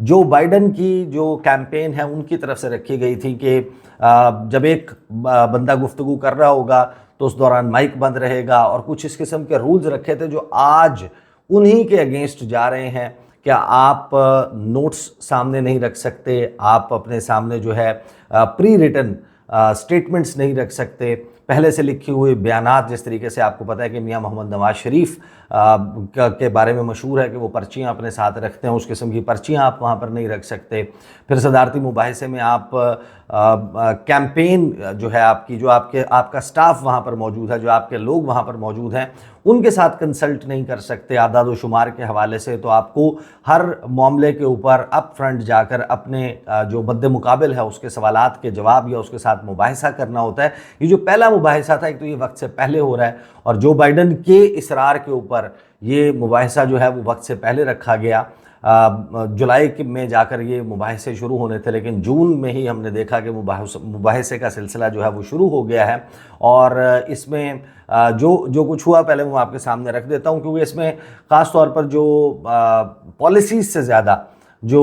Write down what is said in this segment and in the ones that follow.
Joe Biden کی جو campaign ہے ان کی طرف سے رکھی گئی تھی کہ جب ایک بندہ گفتگو کر رہا ہوگا تو اس دوران مائک بند رہے گا، اور کچھ اس قسم کے رولز رکھے تھے جو آج انہی کے اگینسٹ جا رہے ہیں کہ آپ نوٹس سامنے نہیں رکھ سکتے، آپ اپنے سامنے جو ہے پری ریٹن سٹیٹمنٹس نہیں رکھ سکتے، پہلے سے لکھی ہوئی بیانات، جس طریقے سے آپ کو پتہ ہے کہ میاں محمد نواز شریف کے بارے میں مشہور ہے کہ وہ پرچیاں اپنے ساتھ رکھتے ہیں، اس قسم کی پرچیاں آپ وہاں پر نہیں رکھ سکتے۔ پھر صدارتی مباحثے میں آپ کیمپین جو ہے آپ کی، جو آپ کا سٹاف وہاں پر موجود ہے، جو آپ کے لوگ وہاں پر موجود ہیں، ان کے ساتھ کنسلٹ نہیں کر سکتے اعداد و شمار کے حوالے سے۔ تو آپ کو ہر معاملے کے اوپر اپ فرنٹ جا کر اپنے جو مد مقابل ہے اس کے سوالات کے جواب یا اس کے ساتھ مباحثہ کرنا ہوتا ہے۔ یہ جو پہلا مباحثہ تھا، ایک تو یہ وقت سے پہلے ہو رہا ہے، اور جو بائیڈن کے اصرار کے اوپر یہ مباحثہ جو ہے وہ وقت سے پہلے رکھا گیا۔ جولائی میں جا کر یہ مباحثے شروع ہونے تھے، لیکن جون میں ہی ہم نے دیکھا کہ مباحثے کا سلسلہ جو ہے وہ شروع ہو گیا ہے۔ اور اس میں جو کچھ ہوا پہلے میں آپ کے سامنے رکھ دیتا ہوں، کیونکہ اس میں خاص طور پر جو پالیسیز سے زیادہ جو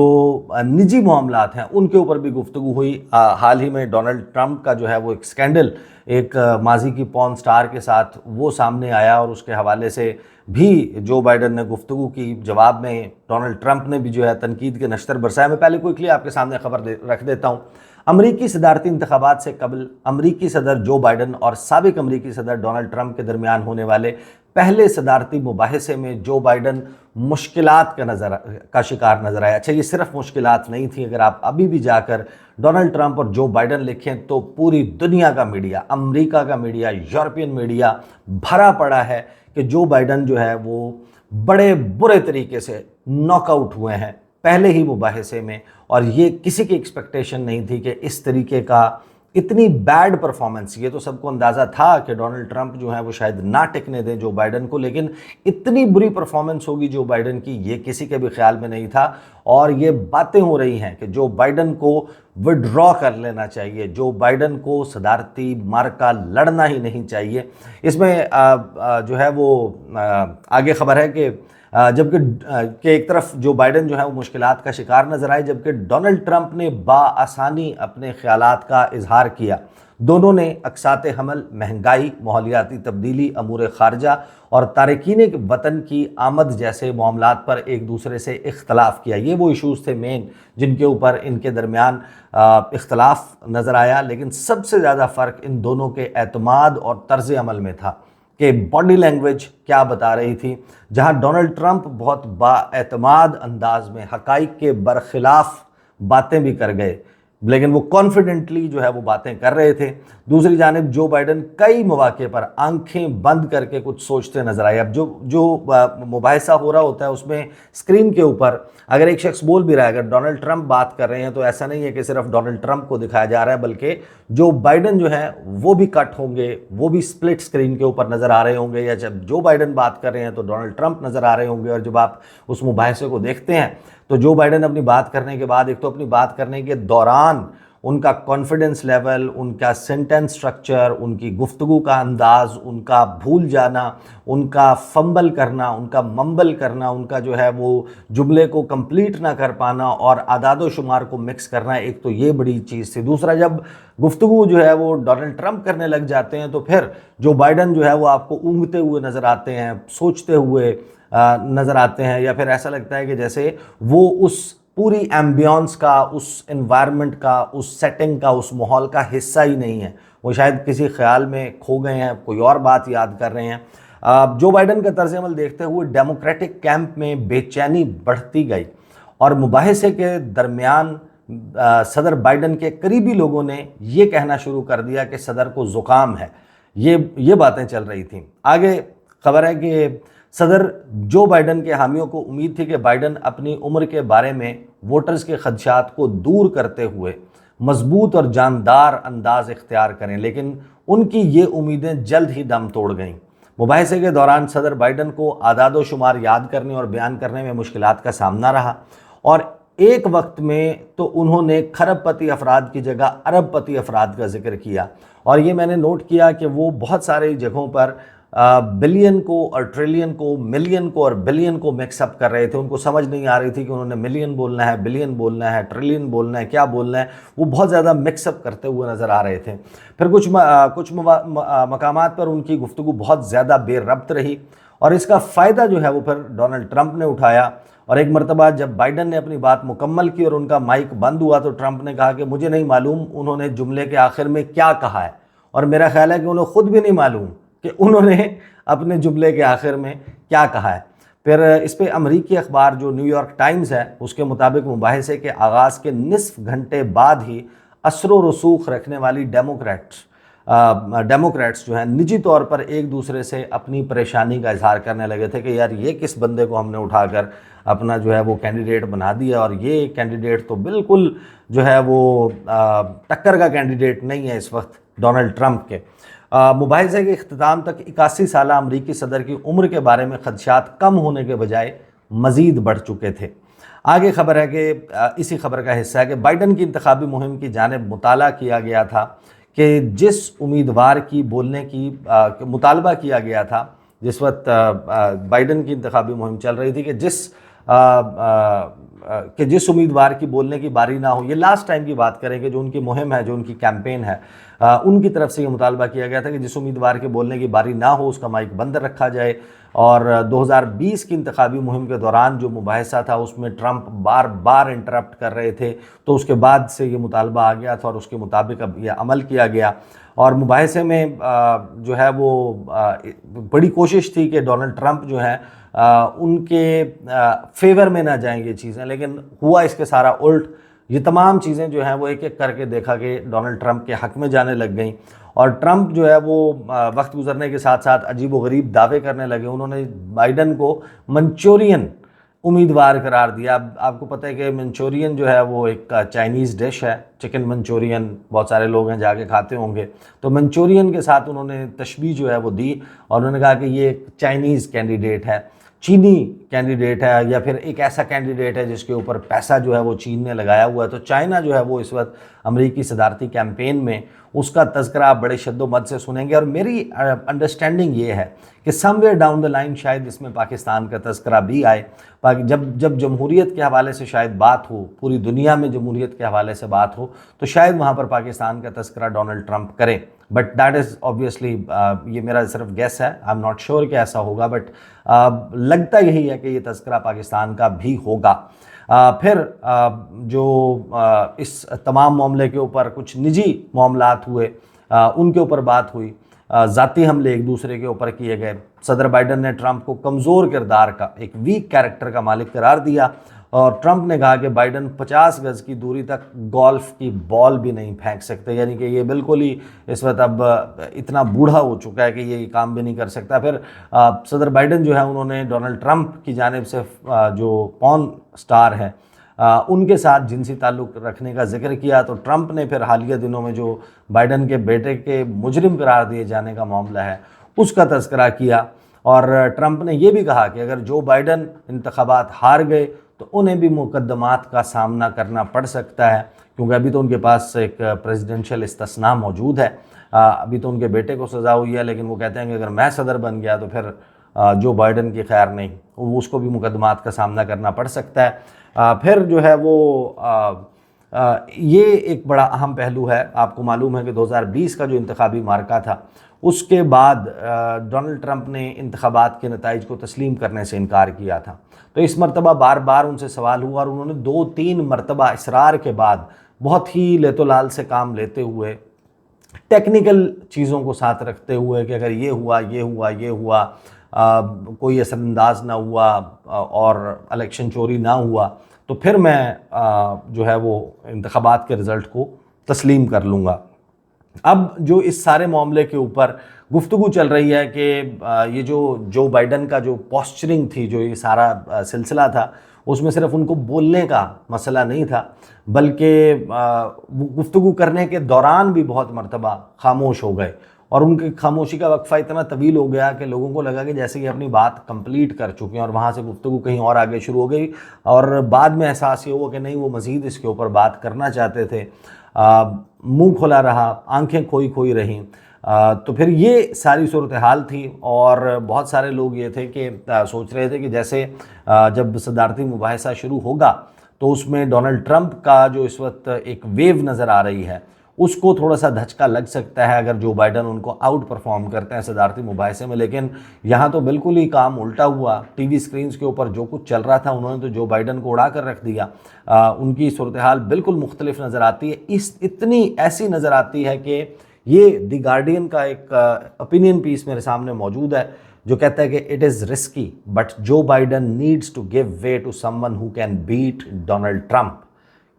نجی معاملات ہیں ان کے اوپر بھی گفتگو ہوئی۔ حال ہی میں ڈونلڈ ٹرمپ کا جو ہے وہ ایک سکینڈل، ایک ماضی کی پورن سٹار کے ساتھ وہ سامنے آیا، اور اس کے حوالے سے بھی جو بائیڈن نے گفتگو کی، جواب میں ڈونلڈ ٹرمپ نے بھی جو ہے تنقید کے نشتر برسائے۔ میں پہلے کوئکلی آپ کے سامنے خبر رکھ دیتا ہوں۔ امریکی صدارتی انتخابات سے قبل امریکی صدر جو بائیڈن اور سابق امریکی صدر ڈونلڈ ٹرمپ کے درمیان ہونے والے پہلے صدارتی مباحثے میں جو بائیڈن مشکلات کا شکار نظر آیا۔ اچھا، یہ صرف مشکلات نہیں تھیں، اگر آپ ابھی بھی جا کر ڈونلڈ ٹرمپ اور جو بائیڈن لکھیں تو پوری دنیا کا میڈیا، امریکہ کا میڈیا، یورپین میڈیا بھرا پڑا ہے کہ جو بائیڈن جو ہے وہ بڑے برے طریقے سے ناک آؤٹ ہوئے ہیں پہلے ہی مباحثے میں، اور یہ کسی کی ایکسپیکٹیشن نہیں تھی کہ اس طریقے کا اتنی بیڈ پرفارمنس۔ یہ تو سب کو اندازہ تھا کہ ڈونلڈ ٹرمپ جو ہے وہ شاید نہ ٹکنے دیں جو بائیڈن کو، لیکن اتنی بری پرفارمنس ہوگی جو بائیڈن کی یہ کسی کے بھی خیال میں نہیں تھا۔ اور یہ باتیں ہو رہی ہیں کہ جو بائیڈن کو وڈرا کر لینا چاہیے، جو بائیڈن کو صدارتی معرکہ لڑنا ہی نہیں چاہیے۔ اس میں جو ہے وہ آگے خبر ہے کہ جبکہ ایک طرف جو بائیڈن جو ہے وہ مشکلات کا شکار نظر آئے، جبکہ ڈونلڈ ٹرمپ نے بآسانی اپنے خیالات کا اظہار کیا۔ دونوں نے اقساط حمل، مہنگائی، ماحولیاتی تبدیلی، امور خارجہ اور تارکین وطن کی آمد جیسے معاملات پر ایک دوسرے سے اختلاف کیا۔ یہ وہ ایشوز تھے مین جن کے اوپر ان کے درمیان اختلاف نظر آیا، لیکن سب سے زیادہ فرق ان دونوں کے اعتماد اور طرز عمل میں تھا کہ باڈی لینگویج کیا بتا رہی تھی۔ جہاں ڈونلڈ ٹرمپ بہت با اعتماد انداز میں حقائق کے برخلاف باتیں بھی کر گئے، لیکن وہ کانفیڈنٹلی جو ہے وہ باتیں کر رہے تھے، دوسری جانب جو بائیڈن کئی مواقع پر آنکھیں بند کر کے کچھ سوچتے نظر آئے۔ اب جو مباحثہ ہو رہا ہوتا ہے اس میں اسکرین کے اوپر اگر ایک شخص بول بھی رہا ہے، اگر ڈونلڈ ٹرمپ بات کر رہے ہیں تو ایسا نہیں ہے کہ صرف ڈونلڈ ٹرمپ کو دکھایا جا رہا ہے، بلکہ جو بائیڈن جو ہے وہ بھی کٹ ہوں گے، وہ بھی سپلٹ اسکرین کے اوپر نظر آ رہے ہوں گے، یا جب جو بائیڈن بات کر رہے ہیں تو ڈونلڈ ٹرمپ نظر آ رہے ہوں گے۔ اور جب آپ اس مباحثے کو دیکھتے ہیں تو جو بائیڈن اپنی بات کرنے کے بعد، ایک تو اپنی بات کرنے کے دوران ان کا کانفیڈنس لیول، ان کا سینٹنس سٹرکچر، ان کی گفتگو کا انداز، ان کا بھول جانا، ان کا فمبل کرنا، ان کا ممبل کرنا، ان کا جو ہے وہ جملے کو کمپلیٹ نہ کر پانا اور اعداد و شمار کو مکس کرنا، ایک تو یہ بڑی چیز تھی۔ دوسرا، جب گفتگو جو ہے وہ ڈونلڈ ٹرمپ کرنے لگ جاتے ہیں تو پھر جو بائیڈن جو ہے وہ آپ کو اونگتے ہوئے نظر آتے ہیں، سوچتے ہوئے نظر آتے ہیں، یا پھر ایسا لگتا ہے کہ جیسے وہ اس پوری ایمبیانس کا، اس انوائرمنٹ کا، اس سیٹنگ کا، اس ماحول کا حصہ ہی نہیں ہے، وہ شاید کسی خیال میں کھو گئے ہیں، کوئی اور بات یاد کر رہے ہیں۔ جو بائیڈن کا طرز عمل دیکھتے ہوئے ڈیموکریٹک کیمپ میں بے چینی بڑھتی گئی، اور مباحثے کے درمیان صدر بائیڈن کے قریبی لوگوں نے یہ کہنا شروع کر دیا کہ صدر کو زکام ہے۔ یہ باتیں چل رہی تھیں۔ آگے خبر ہے کہ صدر جو بائیڈن کے حامیوں کو امید تھی کہ بائیڈن اپنی عمر کے بارے میں ووٹرز کے خدشات کو دور کرتے ہوئے مضبوط اور جاندار انداز اختیار کریں، لیکن ان کی یہ امیدیں جلد ہی دم توڑ گئیں۔ مباحثے کے دوران صدر بائیڈن کو اعداد و شمار یاد کرنے اور بیان کرنے میں مشکلات کا سامنا رہا، اور ایک وقت میں تو انہوں نے کھرب پتی افراد کی جگہ ارب پتی افراد کا ذکر کیا، اور یہ میں نے نوٹ کیا کہ وہ بہت ساری جگہوں پر بلین کو اور ٹریلین کو، ملین کو اور بلین کو مکس اپ کر رہے تھے. ان کو سمجھ نہیں آ رہی تھی کہ انہوں نے ملین بولنا ہے، بلین بولنا ہے، ٹریلین بولنا ہے، کیا بولنا ہے. وہ بہت زیادہ مکس اپ کرتے ہوئے نظر آ رہے تھے. پھر کچھ مقامات پر ان کی گفتگو بہت زیادہ بے ربط رہی، اور اس کا فائدہ جو ہے وہ پھر ڈونلڈ ٹرمپ نے اٹھایا. اور ایک مرتبہ جب بائیڈن نے اپنی بات مکمل کی اور ان کا مائک بند ہوا تو ٹرمپ نے کہا کہ مجھے نہیں معلوم انہوں نے جملے کے آخر میں کیا کہا ہے، اور میرا خیال ہے کہ انہیں خود بھی نہیں معلوم کہ انہوں نے اپنے جملے کے آخر میں کیا کہا ہے. پھر اس پہ امریکی اخبار جو نیو یارک ٹائمز ہے اس کے مطابق مباحثے کے آغاز کے نصف گھنٹے بعد ہی اثر و رسوخ رکھنے والی ڈیموکریٹس جو ہیں نجی طور پر ایک دوسرے سے اپنی پریشانی کا اظہار کرنے لگے تھے کہ یار یہ کس بندے کو ہم نے اٹھا کر اپنا جو ہے وہ کینڈیڈیٹ بنا دیا، اور یہ کینڈیڈیٹ تو بالکل جو ہے وہ ٹکر کا کینڈیڈیٹ نہیں ہے اس وقت ڈونلڈ ٹرمپ کے. مباحثے کے اختتام تک 81 سالہ امریکی صدر کی عمر کے بارے میں خدشات کم ہونے کے بجائے مزید بڑھ چکے تھے. آگے خبر ہے کہ اسی خبر کا حصہ ہے کہ بائیڈن کی انتخابی مہم کی جانب مطالعہ کیا گیا تھا کہ جس امیدوار کی بولنے کی مطالبہ کیا گیا تھا جس وقت بائیڈن کی انتخابی مہم چل رہی تھی کہ جس امیدوار کی بولنے کی باری نہ ہو. یہ لاسٹ ٹائم کی بات کریں کہ جو ان کی مہم ہے، جو ان کی کیمپین ہے، ان کی طرف سے یہ مطالبہ کیا گیا تھا کہ جس امیدوار کے بولنے کی باری نہ ہو اس کا مائک بند رکھا جائے. اور 2020 کی انتخابی مہم کے دوران جو مباحثہ تھا اس میں ٹرمپ بار بار انٹرپٹ کر رہے تھے، تو اس کے بعد سے یہ مطالبہ آ گیا تھا اور اس کے مطابق اب یہ عمل کیا گیا. اور مباحثے میں جو ہے وہ بڑی کوشش تھی کہ ڈونلڈ ٹرمپ جو ہیں ان کے فیور میں نہ جائیں یہ چیزیں، لیکن ہوا اس کے سارا الٹ. یہ تمام چیزیں جو ہیں وہ ایک ایک کر کے دیکھا کہ ڈونلڈ ٹرمپ کے حق میں جانے لگ گئیں، اور ٹرمپ جو ہے وہ وقت گزرنے کے ساتھ ساتھ عجیب و غریب دعوے کرنے لگے. انہوں نے بائیڈن کو منچورین امیدوار قرار دیا. اب آپ کو پتہ ہے کہ منچورین جو ہے وہ ایک چائنیز ڈش ہے، چکن منچورین بہت سارے لوگ ہیں جا کے کھاتے ہوں گے، تو منچورین کے ساتھ انہوں نے تشبیہ جو ہے وہ دی، اور انہوں نے کہا کہ یہ ایک چائنیز کینڈیڈیٹ ہے، چینی کینڈیڈیٹ ہے، یا پھر ایک ایسا کینڈیڈیٹ ہے جس کے اوپر پیسہ جو ہے وہ چین نے لگایا ہوا ہے. تو چائنا جو ہے وہ اس وقت امریکی صدارتی کیمپین میں اس کا تذکرہ آپ بڑے شد و مد سے سنیں گے. اور میری انڈرسٹینڈنگ یہ ہے کہ سم ویئر ڈاؤن دا لائن شاید اس میں پاکستان کا تذکرہ بھی آئے. جب جمہوریت کے حوالے سے شاید بات ہو، پوری دنیا میں جمہوریت کے حوالے سے بات ہو، تو شاید وہاں پر پاکستان کا تذکرہ ڈونلڈ ٹرمپ کریں. بٹ دیٹ از اوبویسلی یہ میرا صرف گیس ہے، آئی ایم ناٹ شیور کہ ایسا ہوگا، بٹ لگتا یہی ہے کہ یہ تذکرہ پاکستان کا بھی ہوگا. پھر جو اس تمام معاملے کے اوپر کچھ نجی معاملات ہوئے، ان کے اوپر بات ہوئی، ذاتی حملے ایک دوسرے کے اوپر کیے گئے. صدر بائیڈن نے ٹرمپ کو کمزور کردار کا، ایک ویک کیریکٹر کا مالک قرار دیا، اور ٹرمپ نے کہا کہ بائیڈن 50 گز کی دوری تک گولف کی بال بھی نہیں پھینک سکتے، یعنی کہ یہ بالکل ہی اس وقت اب اتنا بوڑھا ہو چکا ہے کہ یہ کام بھی نہیں کر سکتا. پھر صدر بائیڈن جو ہے انہوں نے ڈونلڈ ٹرمپ کی جانب سے جو پون سٹار ہے ان کے ساتھ جنسی تعلق رکھنے کا ذکر کیا. تو ٹرمپ نے پھر حالیہ دنوں میں جو بائیڈن کے بیٹے کے مجرم قرار دیے جانے کا معاملہ ہے اس کا تذکرہ کیا، اور ٹرمپ نے یہ بھی کہا کہ اگر جو بائیڈن انتخابات ہار گئے تو انہیں بھی مقدمات کا سامنا کرنا پڑ سکتا ہے، کیونکہ ابھی تو ان کے پاس ایک پریزیڈنشل استثناء موجود ہے. ابھی تو ان کے بیٹے کو سزا ہوئی ہے، لیکن وہ کہتے ہیں کہ اگر میں صدر بن گیا تو پھر جو بائیڈن کی خیر نہیں، اس کو بھی مقدمات کا سامنا کرنا پڑ سکتا ہے. پھر جو ہے وہ یہ ایک بڑا اہم پہلو ہے. آپ کو معلوم ہے کہ 2020 کا جو انتخابی معرکہ تھا اس کے بعد ڈونلڈ ٹرمپ نے انتخابات کے نتائج کو تسلیم کرنے سے انکار کیا تھا. تو اس مرتبہ بار بار ان سے سوال ہوا، اور انہوں نے 2-3 مرتبہ اصرار کے بعد بہت ہی لیت و لال سے کام لیتے ہوئے، ٹیکنیکل چیزوں کو ساتھ رکھتے ہوئے کہ اگر یہ ہوا، یہ ہوا، یہ ہوا، کوئی اثر انداز نہ ہوا اور الیکشن چوری نہ ہوا، تو پھر میں جو ہے وہ انتخابات کے رزلٹ کو تسلیم کر لوں گا. اب جو اس سارے معاملے کے اوپر گفتگو چل رہی ہے کہ یہ جو بائیڈن کا جو پوسچرنگ تھی، جو یہ سارا سلسلہ تھا، اس میں صرف ان کو بولنے کا مسئلہ نہیں تھا، بلکہ گفتگو کرنے کے دوران بھی بہت مرتبہ خاموش ہو گئے، اور ان کی خاموشی کا وقفہ اتنا طویل ہو گیا کہ لوگوں کو لگا کہ جیسے کہ اپنی بات کمپلیٹ کر چکے ہیں، اور وہاں سے گفتگو کہیں اور آگے شروع ہو گئی، اور بعد میں احساس یہ ہوا کہ نہیں، وہ مزید اس کے اوپر بات کرنا چاہتے تھے. منہ کھلا رہا، آنکھیں کھوئی کھوئی رہیں. تو پھر یہ ساری صورتحال تھی، اور بہت سارے لوگ یہ تھے کہ سوچ رہے تھے کہ جیسے جب صدارتی مباحثہ شروع ہوگا تو اس میں ڈونلڈ ٹرمپ کا جو اس وقت ایک ویو نظر آ رہی ہے اس کو تھوڑا سا دھچکا لگ سکتا ہے اگر جو بائیڈن ان کو آؤٹ پرفارم کرتے ہیں صدارتی مباحثے میں. لیکن یہاں تو بالکل ہی کام الٹا ہوا. ٹی وی سکرینز کے اوپر جو کچھ چل رہا تھا انہوں نے تو جو بائیڈن کو اڑا کر رکھ دیا. ان کی صورتحال بالکل مختلف نظر آتی ہے. اتنی ایسی نظر آتی ہے کہ یہ دی گارڈین کا ایک اوپینین پیس میرے سامنے موجود ہے جو کہتا ہے کہ it is risky but Joe Biden needs to give way to someone who can beat Donald Trump,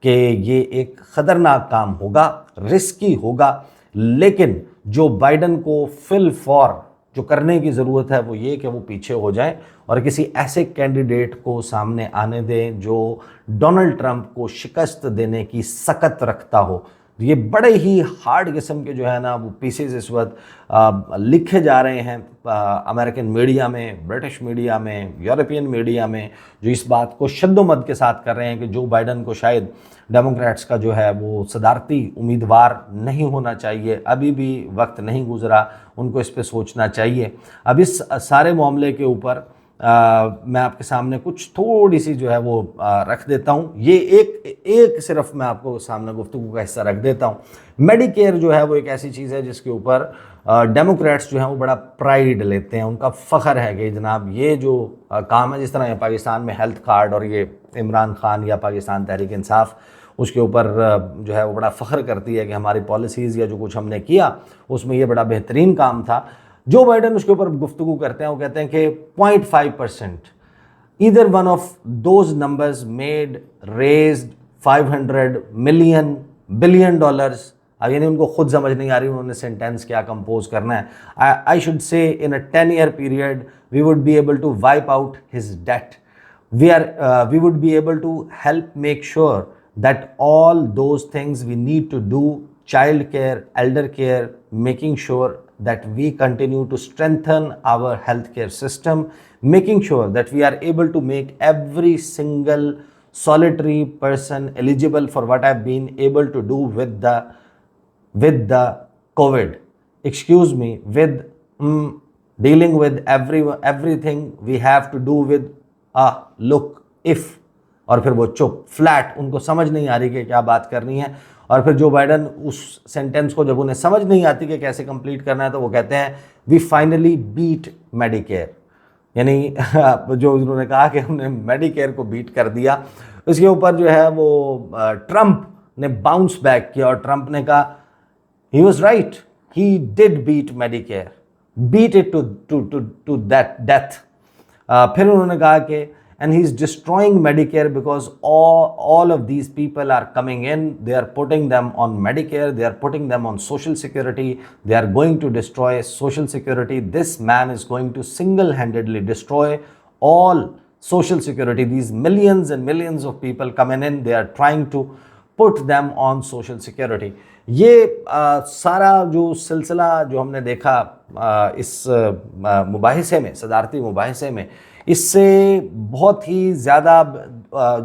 کہ یہ ایک خطرناک کام ہوگا، رسکی ہوگا، لیکن جو بائیڈن کو فل فور جو کرنے کی ضرورت ہے وہ یہ کہ وہ پیچھے ہو جائیں اور کسی ایسے کینڈیڈیٹ کو سامنے آنے دیں جو ڈونلڈ ٹرمپ کو شکست دینے کی سکت رکھتا ہو. یہ بڑے ہی ہارڈ قسم کے جو ہے نا وہ پیسز اس وقت لکھے جا رہے ہیں امریکن میڈیا میں، برٹش میڈیا میں، یورپین میڈیا میں، جو اس بات کو شد و مد کے ساتھ کر رہے ہیں کہ جو بائیڈن کو شاید ڈیموکریٹس کا جو ہے وہ صدارتی امیدوار نہیں ہونا چاہیے، ابھی بھی وقت نہیں گزرا، ان کو اس پہ سوچنا چاہیے. اب اس سارے معاملے کے اوپر میں آپ کے سامنے کچھ تھوڑی سی جو ہے وہ رکھ دیتا ہوں. یہ ایک صرف میں آپ کو سامنے گفتگو کا حصہ رکھ دیتا ہوں. میڈی کیئر جو ہے وہ ایک ایسی چیز ہے جس کے اوپر ڈیموکریٹس جو ہیں وہ بڑا پرائیڈ لیتے ہیں، ان کا فخر ہے کہ جناب یہ جو کام ہے، جس طرح پاکستان میں ہیلتھ کارڈ اور یہ عمران خان یا پاکستان تحریک انصاف اس کے اوپر جو ہے وہ بڑا فخر کرتی ہے کہ ہماری پالیسیز یا جو کچھ ہم نے کیا اس میں یہ بڑا بہترین کام تھا. جو بائیڈن اس کے اوپر گفتگو کرتے ہیں وہ کہتے ہیں کہ 0.5% either one of those numbers made raised 500 million billion dollars. اب یعنی ان کو خود سمجھ نہیں آ رہی انہوں نے سینٹینس کیا کمپوز کرنا ہے. I should say in a 10-year period we would be able to wipe out his debt. We would be able to help make sure that all those things we need to do, child care, elder care, making sure that we continue to strengthen our healthcare system, making sure that we are able to make every single solitary person eligible for what I've been able to do with the COVID. Excuse me, with dealing with everything we have to do with look if. اور پھر وہ چپ flat, ان کو سمجھ نہیں آ رہی کہ کیا بات کرنی ہے. اور پھر جو بائیڈن اس سینٹینس کو جب انہیں سمجھ نہیں آتی کہ کیسے کمپلیٹ کرنا ہے تو وہ کہتے ہیں وی فائنلی بیٹ میڈی کیئر. یعنی جو انہوں نے کہا کہ ہم نے میڈی کیئر کو بیٹ کر دیا. اس کے اوپر جو ہے وہ ٹرمپ نے باؤنس بیک کیا اور ٹرمپ نے کہا he was right, he did beat Medicare, beat it to that death. پھر انہوں نے کہا کہ and he is destroying Medicare because all of these people are coming in, they are putting them on Medicare, they are putting them on Social Security, they are going to destroy Social Security. This man is going to single-handedly destroy all Social Security. These millions and millions of people coming in, they are trying to put them on Social Security. یہ سارا جو سلسلہ جو ہم نے دیکھا اس مباحثے میں، صدارتی مباحثے میں، اس سے بہت ہی زیادہ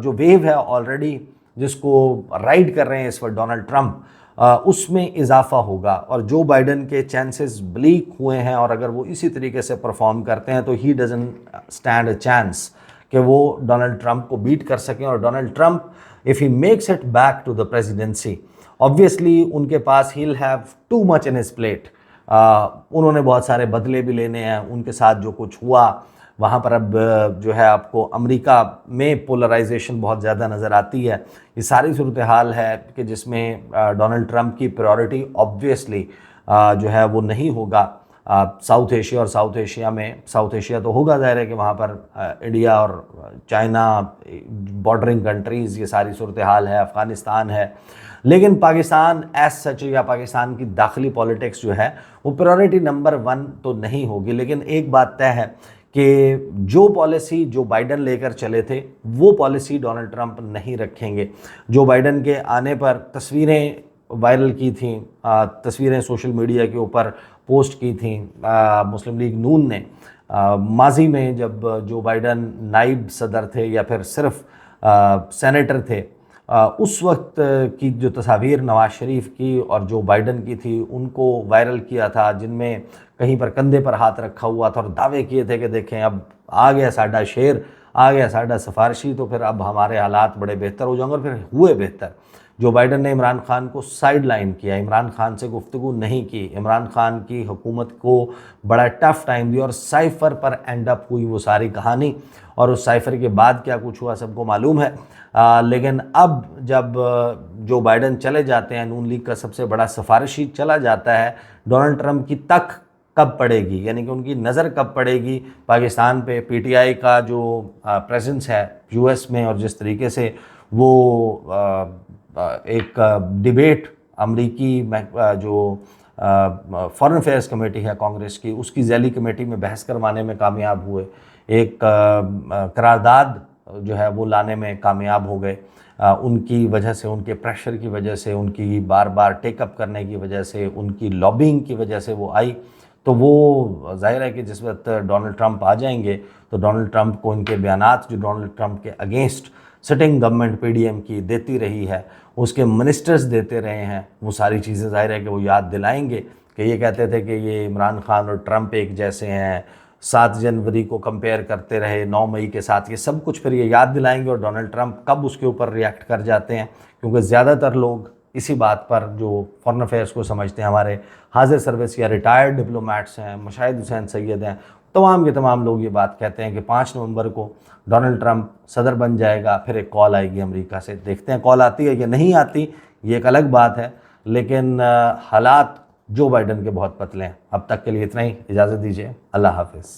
جو ویو ہے آلریڈی جس کو رائڈ کر رہے ہیں اس وقت ڈونلڈ ٹرمپ، اس میں اضافہ ہوگا اور جو بائیڈن کے چانسز بلیک ہوئے ہیں اور اگر وہ اسی طریقے سے پرفارم کرتے ہیں تو he doesn't stand a chance کہ وہ ڈونلڈ ٹرمپ کو بیٹ کر سکیں. اور Donald Trump if he makes it back to the presidency obviously ان کے پاس he'll have too much in his plate. انہوں نے بہت سارے بدلے بھی لینے ہیں. ان کے ساتھ جو کچھ ہوا وہاں پر اب جو ہے آپ کو امریکہ میں پولرائزیشن بہت زیادہ نظر آتی ہے. یہ ساری صورتحال ہے کہ جس میں ڈونلڈ ٹرمپ کی پریورٹی obviously جو ہے وہ نہیں ہوگا ساؤتھ ایشیا. اور ساؤتھ ایشیا میں ساؤتھ ایشیا تو ہوگا ظاہر ہے کہ وہاں پر انڈیا اور چائنا بارڈرنگ کنٹریز، یہ ساری صورتحال ہے، افغانستان ہے. لیکن پاکستان ایز سچ یا پاکستان کی داخلی پالیٹکس جو ہے وہ پریورٹی نمبر 1 تو نہیں ہوگی. لیکن ایک بات طے ہے کہ جو پالیسی جو بائیڈن لے کر چلے تھے وہ پالیسی ڈونلڈ ٹرمپ نہیں رکھیں گے. جو بائیڈن کے آنے پر تصویریں وائرل کی تھیں، تصویریں سوشل میڈیا کے اوپر پوسٹ کی تھیں مسلم لیگ نون نے، ماضی میں جب جو بائیڈن نائب صدر تھے یا پھر صرف سینیٹر تھے اس وقت کی جو تصاویر نواز شریف کی اور جو بائیڈن کی تھی ان کو وائرل کیا تھا، جن میں کہیں پر کندھے پر ہاتھ رکھا ہوا تھا اور دعوے کیے تھے کہ دیکھیں اب آ گیا ساڈا شیر، آ گیا ساڈا سفارشی، تو پھر اب ہمارے حالات بڑے بہتر ہو جائیں گے، اور پھر ہوئے بہتر۔ جو بائیڈن نے عمران خان کو سائیڈ لائن کیا، عمران خان سے گفتگو نہیں کی، عمران خان کی حکومت کو بڑا ٹف ٹائم دیا، اور سائفر پر اینڈ اپ ہوئی وہ ساری کہانی، اور اس سائفر کے بعد کیا کچھ ہوا سب کو معلوم ہے۔ لیکن اب جب جو بائیڈن چلے جاتے ہیں، نون لیگ کا سب سے بڑا سفارشی چلا جاتا ہے، ڈونلڈ ٹرمپ کی تک کب پڑے گی، یعنی کہ ان کی نظر کب پڑے گی پاکستان پہ؟ پی ٹی آئی کا جو پریزنس ہے یو ایس میں، اور جس طریقے سے وہ ایک ڈیبیٹ امریکی جو فارن افیئرس کمیٹی ہے کانگریس کی، اس کی ذیلی کمیٹی میں بحث کروانے میں کامیاب ہوئے، ایک قرارداد جو ہے وہ لانے میں کامیاب ہو گئے، ان کی وجہ سے، ان کے پریشر کی وجہ سے، ان کی بار بار ٹیک اپ کرنے کی وجہ سے، ان کی لابنگ کی وجہ سے وہ آئی۔ تو وہ ظاہر ہے کہ جس وقت ڈونلڈ ٹرمپ آ جائیں گے تو ڈونلڈ ٹرمپ کو ان کے بیانات جو ڈونلڈ ٹرمپ کے against sitting government P D M کی دیتی رہی ہے، اس کے منسٹرز دیتے رہے ہیں، وہ ساری چیزیں ظاہر ہے کہ وہ یاد دلائیں گے کہ یہ کہتے تھے کہ یہ عمران خان اور ٹرمپ ایک جیسے ہیں، 7 جنوری کو کمپیئر کرتے رہے 9 مئی کے ساتھ، یہ سب کچھ پھر یہ یاد دلائیں گے، اور ڈونلڈ ٹرمپ کب اس کے اوپر ریئیکٹ کر جاتے ہیں، کیونکہ زیادہ تر لوگ اسی بات پر جو فارن افیئرس کو سمجھتے ہیں، ہمارے حاضر سروس یا ریٹائرڈ ڈپلومیٹس ہیں، مشاہد حسین سید ہیں، تمام کے تمام لوگ یہ بات کہتے ہیں کہ 5 نومبر کو ڈونلڈ ٹرمپ صدر بن جائے گا، پھر ایک کال آئے گی امریکہ سے، دیکھتے ہیں کال آتی ہے یا نہیں آتی، یہ ایک الگ بات ہے، لیکن حالات جو بائیڈن کے بہت پتلے ہیں۔ اب تک کے لیے اتنا ہی، اجازت دیجیے، اللہ حافظ۔